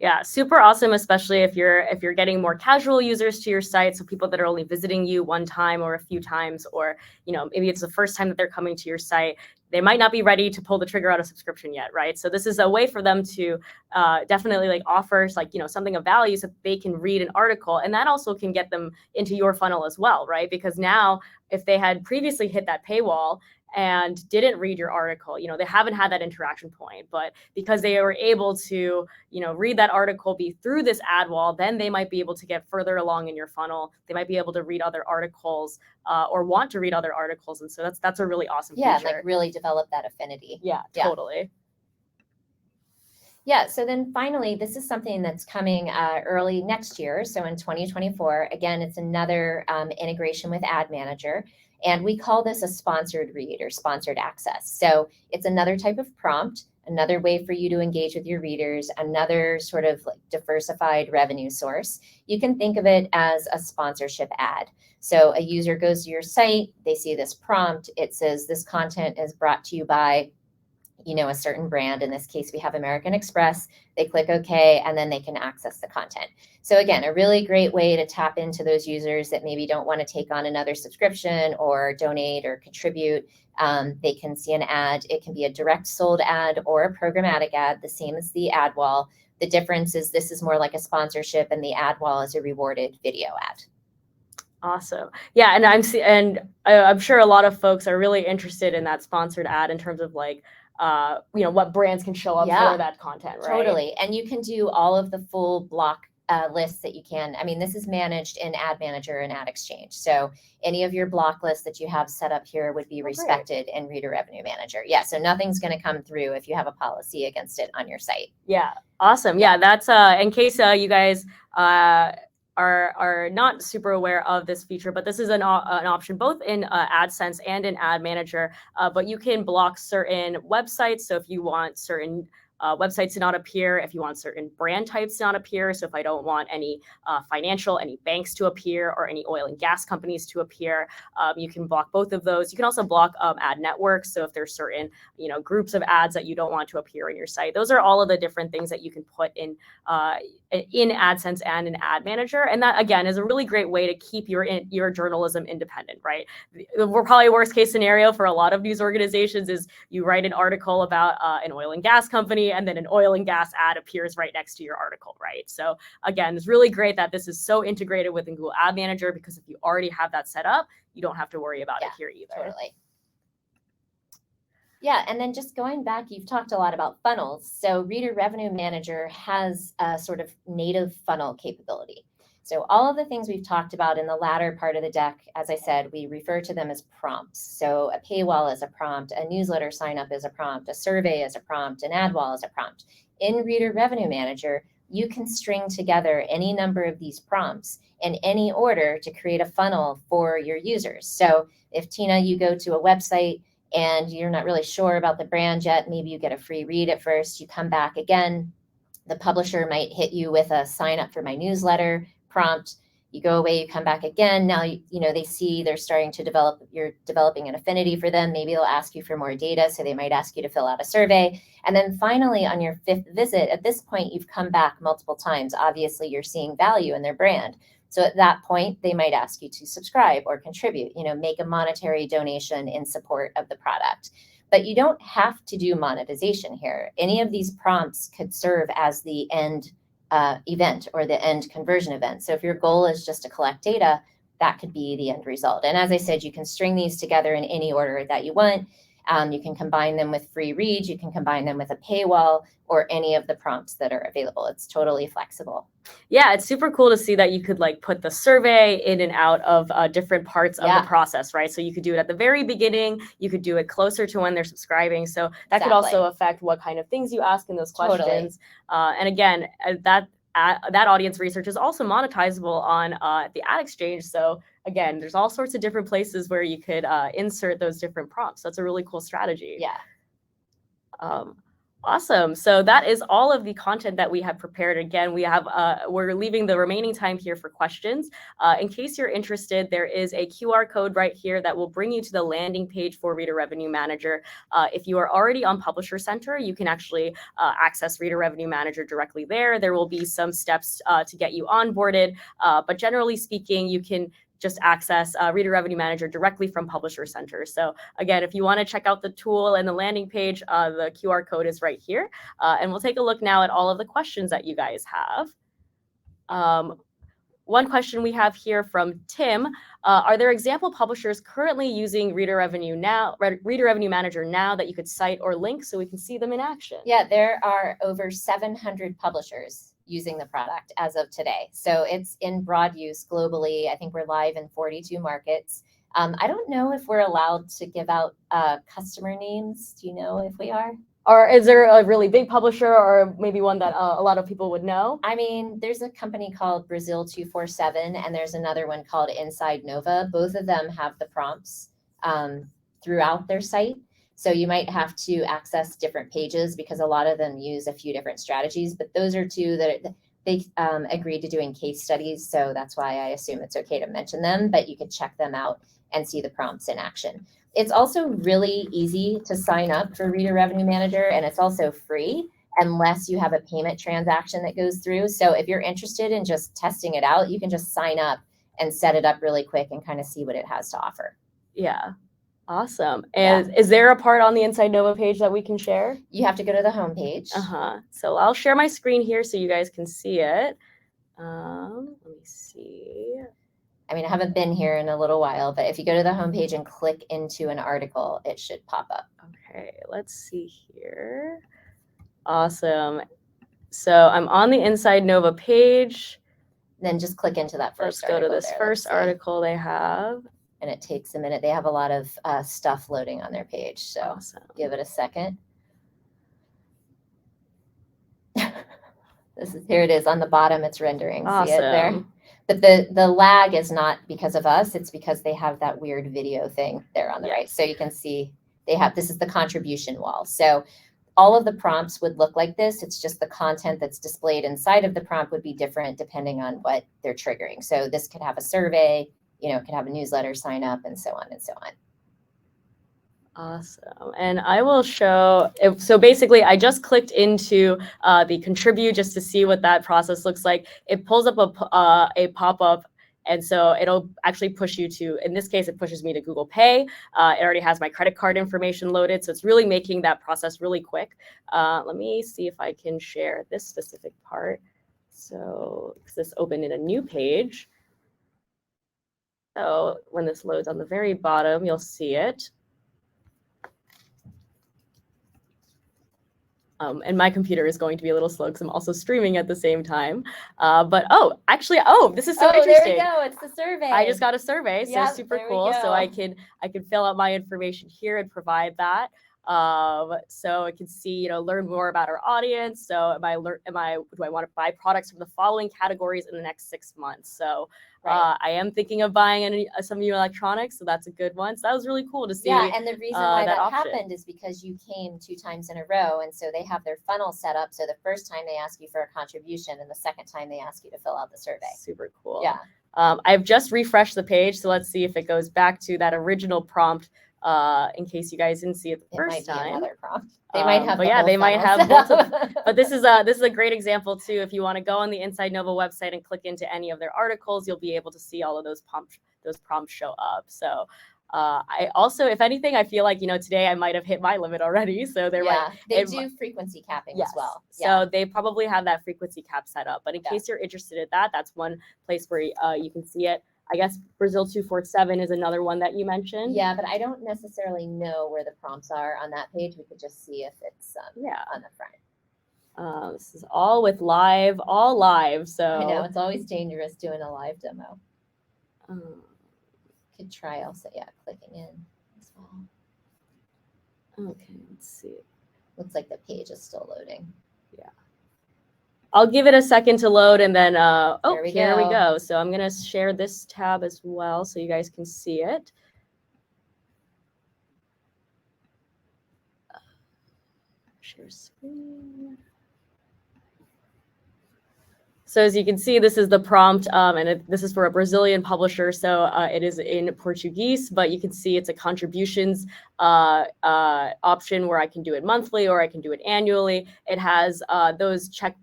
Yeah, super awesome, especially if you're getting more casual users to your site, so people that are only visiting you one time or a few times, or maybe it's the first time that they're coming to your site. They might not be ready to pull the trigger on a subscription yet, right? So this is a way for them to definitely offer something of value so that they can read an article, and that also can get them into your funnel as well, right? Because now if they had previously hit that paywall and didn't read your article, they haven't had that interaction point, but because they were able to, read that article, be through this ad wall, then they might be able to get further along in your funnel. They might be able to read other articles or want to read other articles. And so that's a really awesome feature. Yeah, like really develop that affinity. Yeah, totally. Yeah, so then finally, this is something that's coming early next year. So in 2024, again, it's another integration with Ad Manager. And we call this a sponsored read or sponsored access. So it's another type of prompt, another way for you to engage with your readers, another sort of diversified revenue source. You can think of it as a sponsorship ad. So a user goes to your site, they see this prompt, it says this content is brought to you by a certain brand. In this case, we have American Express. They click OK, and then they can access the content. So again, a really great way to tap into those users that maybe don't want to take on another subscription or donate or contribute. They can see an ad. It can be a direct sold ad or a programmatic ad, the same as the ad wall. The difference is this is more like a sponsorship, and the ad wall is a rewarded video ad. Awesome. Yeah, and I'm sure a lot of folks are really interested in that sponsored ad in terms of what brands can show up for that content, right? Totally. And you can do all of the full block lists that you can. I mean, this is managed in Ad Manager and Ad Exchange. So any of your block lists that you have set up here would be respected in Reader Revenue Manager. Yeah, so nothing's going to come through if you have a policy against it on your site. Yeah, awesome. Yeah, that's in case you guys are not super aware of this feature, but this is an option both in AdSense and in Ad Manager. But you can block certain websites. So if you want certain websites to not appear, if you want certain brand types to not appear. So if I don't want any any banks to appear or any oil and gas companies to appear, you can block both of those. You can also block ad networks. So if there's certain, groups of ads that you don't want to appear on your site, those are all of the different things that you can put in AdSense and in Ad Manager. And that, again, is a really great way to keep your journalism independent, right? We're probably worst case scenario for a lot of news organizations is you write an article about an oil and gas company, and then an oil and gas ad appears right next to your article, right? So again, it's really great that this is so integrated within Google Ad Manager, because if you already have that set up, you don't have to worry about it here either. Totally. Yeah, and then just going back, you've talked a lot about funnels. So Reader Revenue Manager has a sort of native funnel capability. So all of the things we've talked about in the latter part of the deck, as I said, we refer to them as prompts. So a paywall is a prompt, a newsletter sign up is a prompt, a survey is a prompt, an ad wall is a prompt. In Reader Revenue Manager, you can string together any number of these prompts in any order to create a funnel for your users. So if, Tina, you go to a website and you're not really sure about the brand yet, maybe you get a free read at first, you come back again, the publisher might hit you with a sign up for my newsletter prompt, you go away, you come back again. Now, they see they're starting to you're developing an affinity for them. Maybe they'll ask you for more data. So they might ask you to fill out a survey. And then finally, on your 5th visit, at this point, you've come back multiple times. Obviously, you're seeing value in their brand. So at that point, they might ask you to subscribe or contribute, make a monetary donation in support of the product. But you don't have to do monetization here. Any of these prompts could serve as the end event or the end conversion event. So if your goal is just to collect data, that could be the end result. And as I said, you can string these together in any order that you want. You can combine them with free reads, you can combine them with a paywall, or any of the prompts that are available. It's totally flexible. Yeah, it's super cool to see that you could put the survey in and out of different parts of the process, right? So you could do it at the very beginning, you could do it closer to when they're subscribing. So that could also affect what kind of things you ask in those questions. And again, that audience research is also monetizable on the ad exchange. So again, there's all sorts of different places where you could insert those different prompts. That's a really cool strategy. Yeah. Awesome. So that is all of the content that we have prepared. Again, we're leaving the remaining time here for questions. In case you're interested, there is a QR code right here that will bring you to the landing page for Reader Revenue Manager. If you are already on Publisher Center, you can actually access Reader Revenue Manager directly there. There will be some steps to get you onboarded, but generally speaking, you can just access Reader Revenue Manager directly from Publisher Center. So again, if you want to check out the tool and the landing page, the QR code is right here. And we'll take a look now at all of the questions that you guys have. One question we have here from Tim, are there example publishers currently using Reader Revenue Manager now that you could cite or link so we can see them in action? Yeah, there are over 700 publishers using the product as of today. So it's in broad use globally. I think we're live in 42 markets. I don't know if we're allowed to give out customer names. Do you know if we are? Or is there a really big publisher or maybe one that a lot of people would know? I mean, there's a company called Brazil 247 and there's another one called Inside Nova. Both of them have the prompts throughout their site. So you might have to access different pages because a lot of them use a few different strategies, but those are two that they agreed to doing case studies. So that's why I assume it's okay to mention them, but you could check them out and see the prompts in action. It's also really easy to sign up for Reader Revenue Manager, and it's also free unless you have a payment transaction that goes through. So if you're interested in just testing it out, you can just sign up and set it up really quick and kind of see what it has to offer. Yeah. Awesome. And is there a part on the Inside Nova page that we can share? You have to go to the home page. So I'll share my screen here so you guys can see it. Let me see. I mean, I haven't been here in a little while, but if you go to the home page and click into an article, it should pop up. Okay, let's see here. Awesome. So I'm on the Inside Nova page. Then just click into that first article. Let's go to this first article they have. And it takes a minute. They have a lot of stuff loading on their page. So awesome. Give it a second. Here it is on the bottom. It's rendering. Awesome. See it there? But the lag is not because of us, it's because they have that weird video thing there on the right. So you can see this is the contribution wall. So all of the prompts would look like this. It's just the content that's displayed inside of the prompt would be different depending on what they're triggering. So this could have a survey, it could have a newsletter sign up, and so on and so on. Awesome. And I will show, so basically I just clicked into the contribute just to see what that process looks like. It pulls up a pop-up, and so it'll actually push you to, in this case, it pushes me to Google Pay. It already has my credit card information loaded, so it's really making that process really quick. Let me see if I can share this specific part. So, because this opened in a new page. So when this loads on the very bottom, you'll see it. And my computer is going to be a little slow because I'm also streaming at the same time. But this is so interesting. There we go. It's the survey. I just got a survey, so super cool. So I can fill out my information here and provide that. So I can see, learn more about our audience. So do I want to buy products from the following categories in the next 6 months? So I am thinking of buying some new electronics, so that's a good one. So that was really cool to see. Yeah, and the reason why that happened is because you came 2 times in a row, and so they have their funnel set up. So the first time they ask you for a contribution, and the second time they ask you to fill out the survey. Super cool. Yeah. I've just refreshed the page, so let's see if it goes back to that original prompt. In case you guys didn't see it the first time. Another prompt. They might have, they might have multiple. But this is a great example too. If you want to go on the Inside Nova website and click into any of their articles, you'll be able to see all of those prompts show up. So I also, if anything, I feel like today I might have hit my limit already. So they do frequency capping as well. So they probably have that frequency cap set up. But in case you're interested in that, that's one place where you can see it. I guess Brazil 247 is another one that you mentioned. Yeah, but I don't necessarily know where the prompts are on that page. We could just see if it's on the front. This is all live. So I know it's always dangerous doing a live demo. Could try also, clicking in as well. Okay, let's see. Looks like the page is still loading. Yeah. I'll give it a second to load, and then, here we go. So I'm going to share this tab as well so you guys can see it. Share screen. So as you can see, this is the prompt, and this is for a Brazilian publisher, so it is in Portuguese, but you can see it's a contributions option where I can do it monthly or I can do it annually. It has those check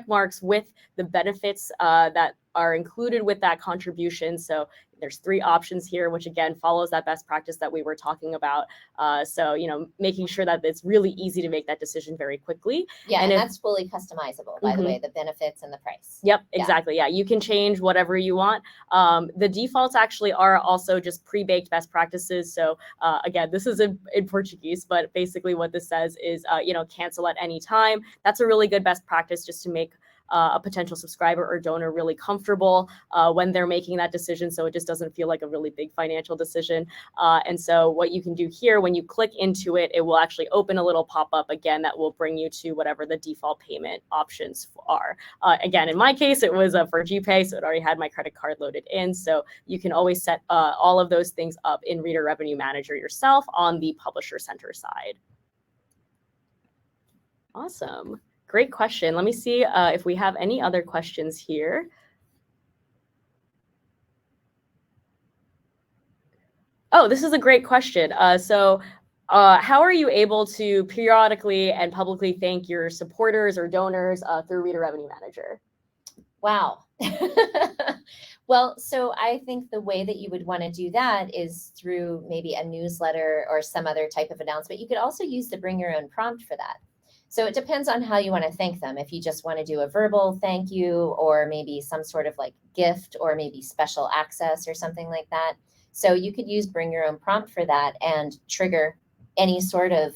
marks with the benefits that are included with that contribution. So there's 3 options here, which again follows that best practice that we were talking about. So, making sure that it's really easy to make that decision very quickly. Yeah, and that's fully customizable, by the way, the benefits and the price. Yep, exactly. Yeah, you can change whatever you want. The defaults actually are also just pre-baked best practices. So again, this is in Portuguese, but basically what this says is, cancel at any time. That's a really good best practice just to make a potential subscriber or donor really comfortable when they're making that decision, so it just doesn't feel like a really big financial decision. And so what you can do here, when you click into it, it will actually open a little pop-up again that will bring you to whatever the default payment options are. Again, in my case, it was for GPay, so it already had my credit card loaded in. So you can always set all of those things up in Reader Revenue Manager yourself on the Publisher Center side. Awesome. Great question. Let me see if we have any other questions here. Oh, this is a great question. So how are you able to periodically and publicly thank your supporters or donors through Reader Revenue Manager? Wow. Well, so I think the way that you would want to do that is through maybe a newsletter or some other type of announcement. You could also use the bring your own prompt for that. So it depends on how you want to thank them. If you just want to do a verbal thank you, or maybe some sort of like gift, or maybe special access or something like that. So you could use bring your own prompt for that and trigger any sort of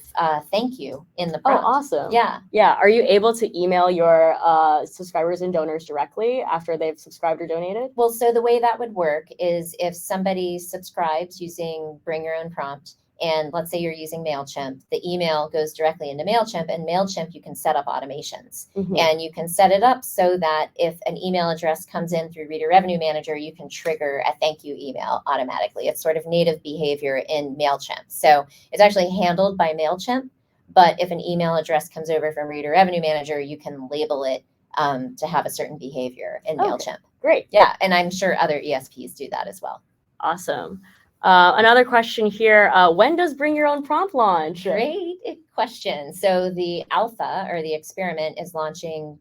thank you in the prompt. Oh, awesome. Yeah. Yeah. Are you able to email your subscribers and donors directly after they've subscribed or donated? Well, so the way that would work is if somebody subscribes using bring your own prompt, and let's say you're using MailChimp, the email goes directly into MailChimp, and MailChimp, you can set up automations. And you can set it up so that if an email address comes in through Reader Revenue Manager, you can trigger a thank you email automatically. It's sort of native behavior in MailChimp. So it's actually handled by MailChimp, but if an email address comes over from Reader Revenue Manager, you can label it to have a certain behavior in MailChimp. Great. Yeah, and I'm sure other ESPs do that as well. Awesome. Another question here, when does Bring Your Own Prompt launch? Great question. So the alpha, or the experiment, is launching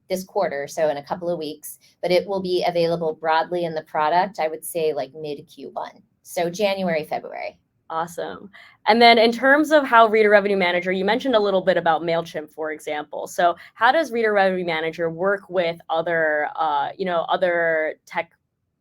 this quarter, so in a couple of weeks, but it will be available broadly in the product, I would say like mid Q1. So January, February. Awesome. And then in terms of how Reader Revenue Manager, you mentioned a little bit about MailChimp, for example. So how does Reader Revenue Manager work with other, other tech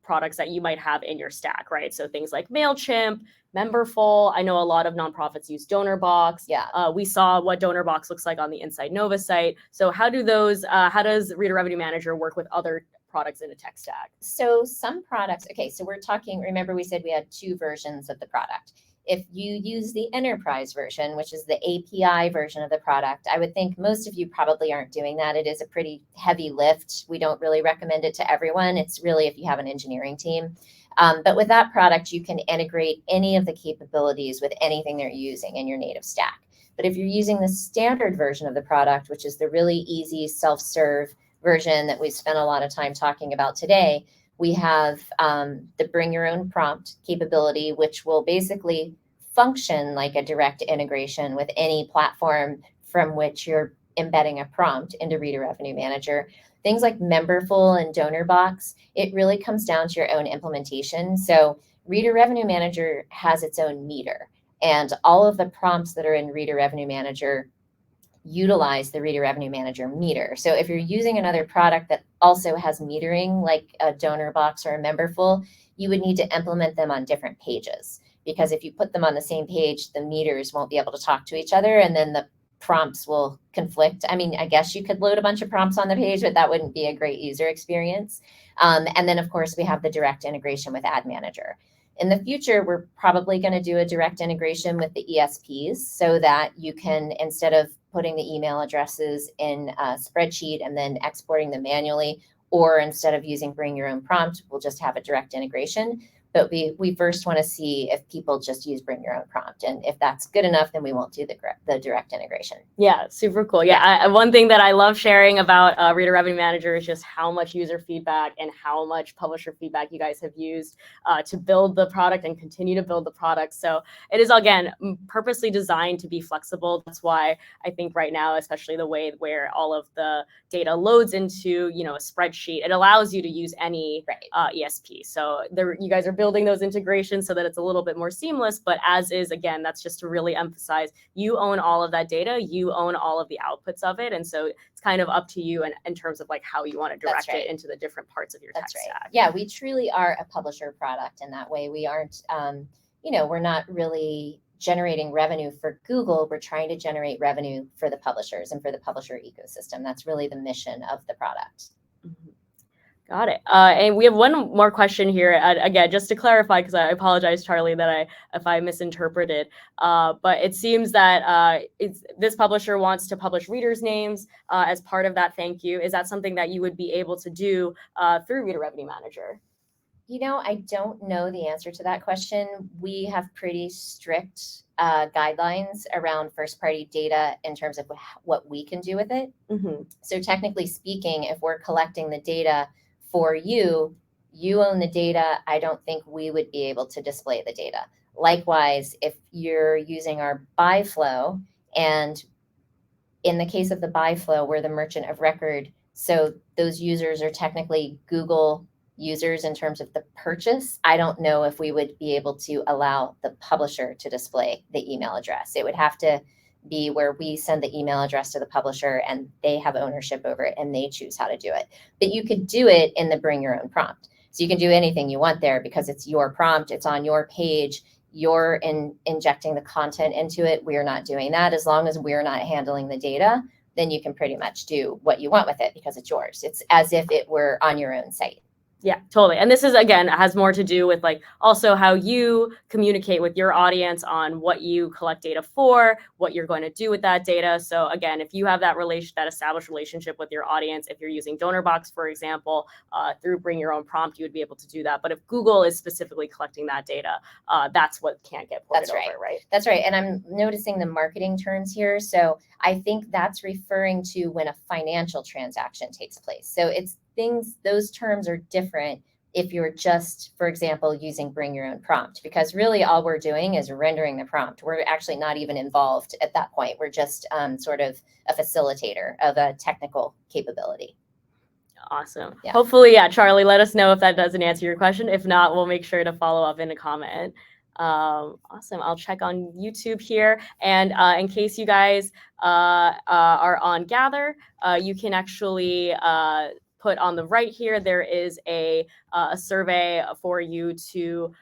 products that you might have in your stack, right? So things like MailChimp, Memberful. I know a lot of nonprofits use DonorBox. Yeah. We saw what DonorBox looks like on the Inside Nova site. So how does Reader Revenue Manager work with other products in a tech stack? So some products, okay, so we're talking, remember we said we had 2 versions of the product. If you use the enterprise version, which is the API version of the product, I would think most of you probably aren't doing that. It is a pretty heavy lift. We don't really recommend it to everyone. It's really if you have an engineering team. But with that product, you can integrate any of the capabilities with anything they're using in your native stack. But if you're using the standard version of the product, which is the really easy self-serve version that we've spent a lot of time talking about today, we have the Bring Your Own Prompt capability, which will basically function like a direct integration with any platform from which you're embedding a prompt into Reader Revenue Manager. Things like Memberful and DonorBox, it really comes down to your own implementation. So Reader Revenue Manager has its own meter, and all of the prompts that are in Reader Revenue Manager utilize the Reader Revenue Manager meter. So if you're using another product that also has metering, like a DonorBox or a Memberful, you would need to implement them on different pages, because if you put them on the same page, the meters won't be able to talk to each other, and then the prompts will conflict. I mean, I guess you could load a bunch of prompts on the page, but that wouldn't be a great user experience. And then, of course, we have the direct integration with Ad Manager. In the future, we're probably going to do a direct integration with the ESPs so that you can, instead of putting the email addresses in a spreadsheet and then exporting them manually, or instead of using Bring Your Own Prompt, we'll just have a direct integration. But we first want to see if people just use Bring Your Own Prompt. And if that's good enough, then we won't do the direct integration. Yeah, super cool. Yeah, one thing that I love sharing about Reader Revenue Manager is just how much user feedback and how much publisher feedback you guys have used to build the product and continue to build the product. So it is, again, purposely designed to be flexible. That's why I think right now, especially the way where all of the data loads into, a spreadsheet, it allows you to use any ESP. So you guys are building those integrations so that it's a little bit more seamless, but as is, again, that's just to really emphasize you own all of that data, you own all of the outputs of it, and so it's kind of up to you in terms of like how you want to direct it into the different parts of your tech stack. Yeah, we truly are a publisher product in that way. We aren't, we're not really generating revenue for Google. We're trying to generate revenue for the publishers and for the publisher ecosystem. That's really the mission of the product. Mm-hmm. Got it. And we have one more question here. Again, just to clarify, because I apologize, Charlie, that if I misinterpreted. But it seems that this publisher wants to publish readers' names as part of that thank you. Is that something that you would be able to do through Reader Revenue Manager? I don't know the answer to that question. We have pretty strict guidelines around first-party data in terms of what we can do with it. Mm-hmm. So technically speaking, if we're collecting the data for you own the data. I don't think we would be able to display the data. Likewise, if you're using our buy flow, and in the case of the buy flow, we're the merchant of record. So those users are technically Google users in terms of the purchase. I don't know if we would be able to allow the publisher to display the email address. It would have to be where we send the email address to the publisher and they have ownership over it and they choose how to do it. But you could do it in the Bring Your Own Prompt. So you can do anything you want there because it's your prompt, it's on your page, you're injecting the content into it. We're not doing that. As long as we're not handling the data, then you can pretty much do what you want with it because it's yours. It's as if it were on your own site. Yeah, totally. And this is, again, has more to do with like also how you communicate with your audience on what you collect data for, what you're going to do with that data. So again, if you have that established relationship with your audience, if you're using DonorBox, for example, through Bring Your Own Prompt, you would be able to do that. But if Google is specifically collecting that data, that's what can't get ported over, right? That's right. And I'm noticing the marketing terms here. So I think that's referring to when a financial transaction takes place. So it's those terms are different if you're just, for example, using Bring Your Own Prompt, because really all we're doing is rendering the prompt. We're actually not even involved at that point. We're just sort of a facilitator of a technical capability. Awesome. Yeah. Hopefully, yeah, Charlie, let us know if that doesn't answer your question. If not, we'll make sure to follow up in a comment. Awesome. I'll check on YouTube here. And in case you guys are on Gather, you can actually put on the right here, there is a survey for you to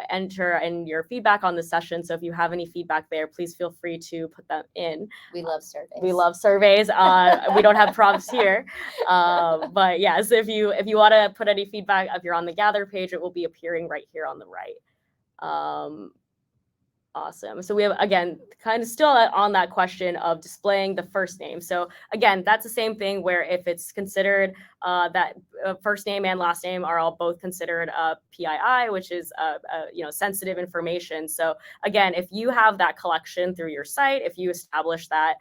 enter in your feedback on the session. So if you have any feedback there, please feel free to put them in. We love surveys. We love surveys. We don't have prompts here. But yes, if you want to put any feedback, if you're on the Gather page, it will be appearing right here on the right. Awesome. So we have, again, kind of still on that question of displaying the first name. So again, that's the same thing where if it's considered that first name and last name are all both considered PII, which is sensitive information. So again, if you have that collection through your site, if you establish that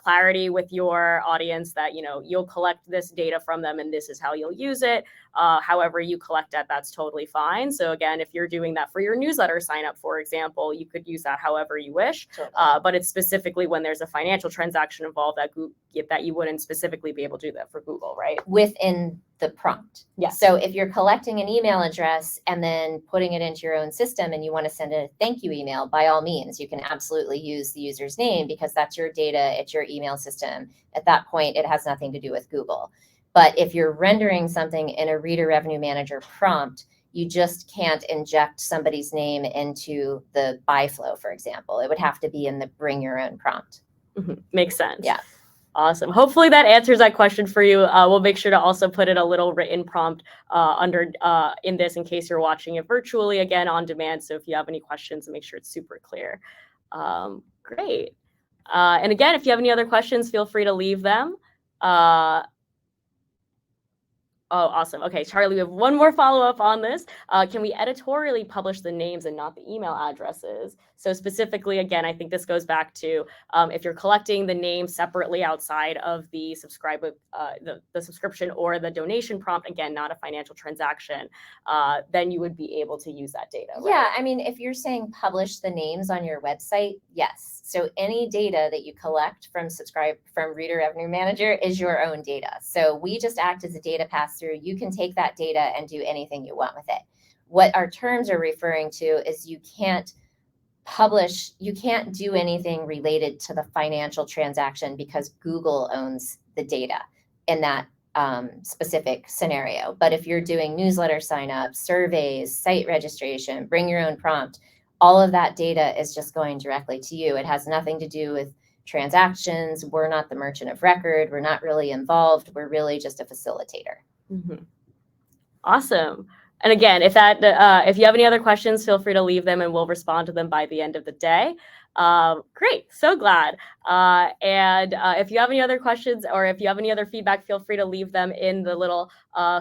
clarity with your audience that you'll collect this data from them and this is how you'll use it, however you collect it, that's totally fine. So again, if you're doing that for your newsletter sign up, for example, you could use that however you wish. Totally. But it's specifically when there's a financial transaction involved that you wouldn't specifically be able to do that for Google, right? Within the prompt. Yes. So if you're collecting an email address and then putting it into your own system and you want to send a thank you email, by all means, you can absolutely use the user's name because that's your data, it's your email system. At that point, it has nothing to do with Google. But if you're rendering something in a Reader Revenue Manager prompt, you just can't inject somebody's name into the buy flow, for example. It would have to be in the Bring Your Own Prompt. Mm-hmm. Makes sense. Yeah. Awesome. Hopefully that answers that question for you. We'll make sure to also put in a little written prompt under in this in case you're watching it virtually, again, on demand. So if you have any questions, make sure it's super clear. Great. And again, if you have any other questions, feel free to leave them. Oh, awesome. Okay, Charlie, we have one more follow-up on this. Can we editorially publish the names and not the email addresses? So specifically, again, I think this goes back to if you're collecting the name separately outside of the the subscription or the donation prompt, again, not a financial transaction, then you would be able to use that data. Right? Yeah, I mean, if you're saying publish the names on your website, yes. So any data that you collect from Reader Revenue Manager is your own data. So we just act as a data pass-through. You can take that data and do anything you want with it. What our terms are referring to is you can't do anything related to the financial transaction because Google owns the data in that specific scenario. But if you're doing newsletter signups, surveys, site registration, Bring Your Own Prompt, all of that data is just going directly to you. It has nothing to do with transactions. We're not the merchant of record. We're not really involved. We're really just a facilitator. Mm-hmm. Awesome. And again, if you have any other questions, feel free to leave them and we'll respond to them by the end of the day. Great. So glad. And if you have any other questions or if you have any other feedback, feel free to leave them in the little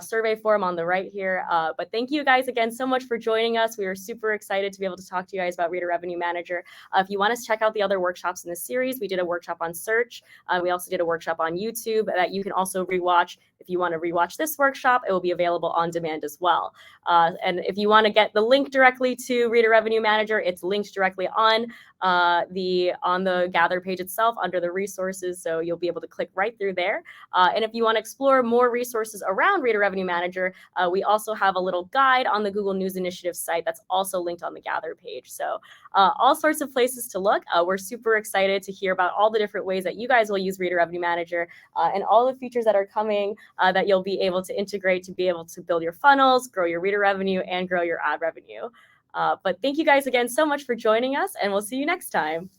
survey form on the right here. But thank you guys again so much for joining us. We are super excited to be able to talk to you guys about Reader Revenue Manager. If you want to check out the other workshops in this series, we did a workshop on search. We also did a workshop on YouTube that you can also rewatch. If you want to rewatch this workshop, it will be available on demand as well. And if you want to get the link directly to Reader Revenue Manager, it's linked directly on the Gather page itself under the resources. So you'll be able to click right through there. And if you want to explore more resources around Reader Revenue Manager, we also have a little guide on the Google News Initiative site that's also linked on the Gather page. So all sorts of places to look. We're super excited to hear about all the different ways that you guys will use Reader Revenue Manager and all the features that are coming that you'll be able to integrate to be able to build your funnels, grow your reader revenue, and grow your ad revenue. But thank you guys again so much for joining us, and we'll see you next time.